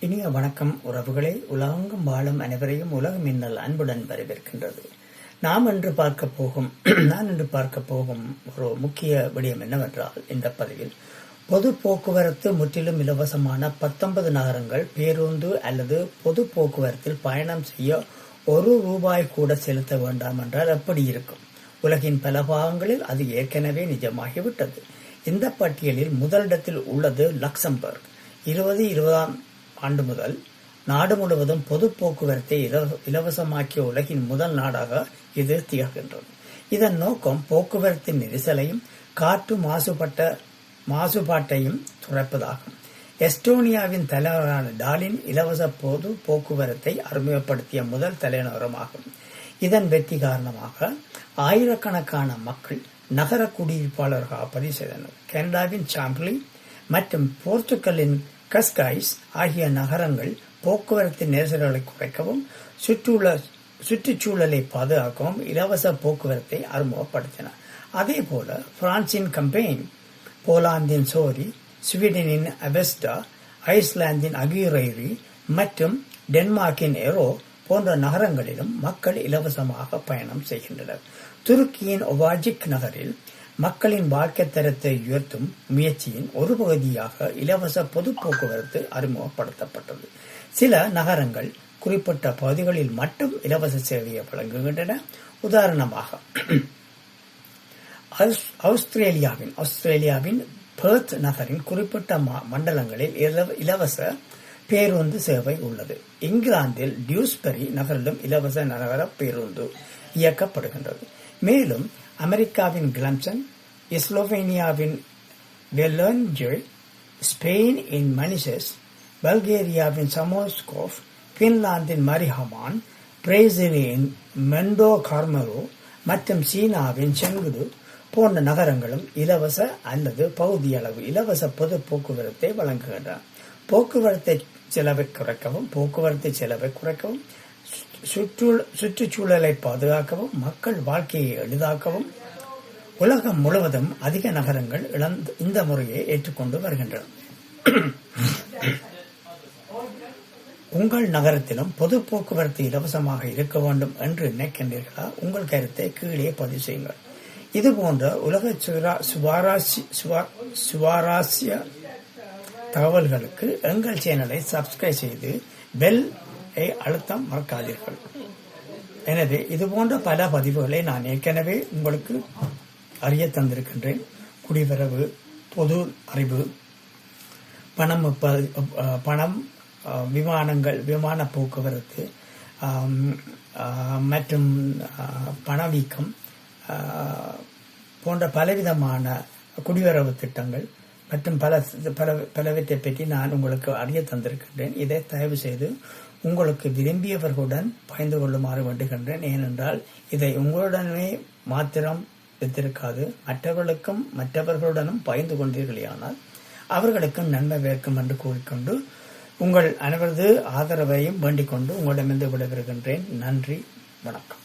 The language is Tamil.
இனிய வணக்கம் உறவுகளே. உலகெங்கும் வாழும் அனைவரையும் உலக மின்னல் அன்புடன் வரவேற்கின்றது. நான் இன்று பார்க்க போகும் ஒரு முக்கிய விடயம் என்னவென்றால், இந்த பதிவில் பொது போக்குவரத்து முற்றிலும் இலவசமான 19 நகரங்கள் பேருந்து அல்லது பொது போக்குவரத்தில் பயணம் செய்ய ₹1 கூட செலுத்த வேண்டாம் என்றால் எப்படி இருக்கும்? உலகின் பல பாகங்களில் அது ஏற்கனவே நிஜமாகிவிட்டது. இந்த பட்டியலில் முதலிடத்தில் உள்ளது லக்சம்பர்க். 2020ஆம் ஆண்டு முதல் நாடு முழுவதும் பொது போக்குவரத்தை இலவசமாக்கிய உலகின் முதல் நாடாக இது திகழ்கின்றது. இதன் நோக்கம் போக்குவரத்தின் நெரிசலையும் காற்று மாசுபாட்டையும் குறைப்பதாகும். எஸ்டோனியாவின் தலைநகரான டாலின் இலவச பொது போக்குவரத்தை அறிமுகப்படுத்திய முதல் தலைநகரமாகும். இதன் வெற்றி காரணமாக ஆயிரக்கணக்கான மக்கள் நகர குடியிருப்பாளர்களாக பதிவு செய்தனர். கனடாவின் சாம்பிளி மற்றும் போர்த்துகலின் கஸ்காய்ஸ் ஆகிய நகரங்கள் போக்குவரத்து நெரிசல்களை குறைக்கவும் சுற்றுச்சூழலை பாதுகாக்கவும் இலவச போக்குவரத்தை அறிமுகப்படுத்தின. அதே போல பிரான்சின் கம்பெயின், போலாந்தின் சோரி, ஸ்வீடனின் அவெஸ்டா, ஐஸ்லாந்தின் அகிரைரி மற்றும் டென்மார்க்கின் எரோ போன்ற நகரங்களிலும் மக்கள் இலவசமாக பயணம் செய்கின்றனர். துருக்கியின் ஒவாஜிக் நகரில் மக்களின் வாழ்க்கை தரத்தை உயர்த்தும் முயற்சியின் ஒரு பகுதியாக இலவச பொது போக்குவரத்து அறிமுகப்படுத்தப்பட்டது. சில நகரங்கள் குறிப்பிட்ட பகுதிகளில் மட்டும் இலவச சேவையை வழங்குகின்றன. உதாரணமாக ஆஸ்திரேலியாவின் பெர்த் நகரின் குறிப்பிட்ட மண்டலங்களில் இலவச பேருந்து சேவை உள்ளது. இங்கிலாந்தில் டியூஸ்பரி நகரிலும் இலவச நகர பேருந்து இயக்கப்படுகின்றது. மேலும் அமெரிக்காவின் கிளம்சன், ஸ்லோவேனியாவின் வெலோன்ஜே, ஸ்பெயினின் மனிசஸ், பல்கேரியாவின் சமோஸ்கோவ், பின்லாந்தின் மரிஹமான், பிரேசிலின் மெண்டோ கார்மரோ மற்றும் சீனாவின் செங்குடு போன்ற நகரங்களும் இலவச அல்லது பகுதியளவு இலவச பொது போக்குவரத்தை வழங்குகின்றன. போக்குவரத்து செலவை குறைக்கவும் சுற்றுச்சூழலை பாதுகாக்கவும் மக்கள் வாழ்க்கையை எளிதாக்கவும் உலகம் முழுவதும் அதிக நகரங்கள் இந்த முறையை ஏற்றுக்கொண்டு வருகின்றன. உங்கள் நகரத்திலும் பொது போக்குவரத்து இலவசமாக இருக்க வேண்டும் என்று நினைக்கின்றீர்களா? உங்கள் கருத்தை கீழே பதிவு செய்யுங்கள். இதுபோன்ற உலக சுவாரஸ்ய தகவல்களுக்கு எங்கள் சேனலை சப்ஸ்கிரைப் செய்து பெல் அழுத்த மறக்காதீர்கள். எனவே இதுபோன்ற பல பதிவுகளை நான் ஏற்கனவே உங்களுக்கு அறிய தந்திருக்கின்றேன். குடிவரவு, பொது அறிவு, பணம், விமான போக்குவரத்து மற்றும் பணவீக்கம் போன்ற பலவிதமான குடிவரவு திட்டங்கள் மற்றும் பலவற்றை பற்றி நான் உங்களுக்கு அறிய தந்திருக்கின்றேன். இதை தயவு செய்து உங்களுக்கு விரும்பியவர்களுடன் பகிர்ந்து கொள்ளுமாறு வேண்டுகின்றேன். ஏனென்றால் இதை உங்களுடனே மாத்திரம் வைத்திருக்காது, மற்றவர்களுடனும் பகிர்ந்து கொண்டீர்களானால் அவர்களுக்கும் நன்மை வேர்க்கும் என்று கூறிக்கொண்டு உங்கள் அனைவரது ஆதரவையும் வேண்டிக் கொண்டு உங்களிடமிருந்து விடைபெறுகின்றேன். நன்றி, வணக்கம்.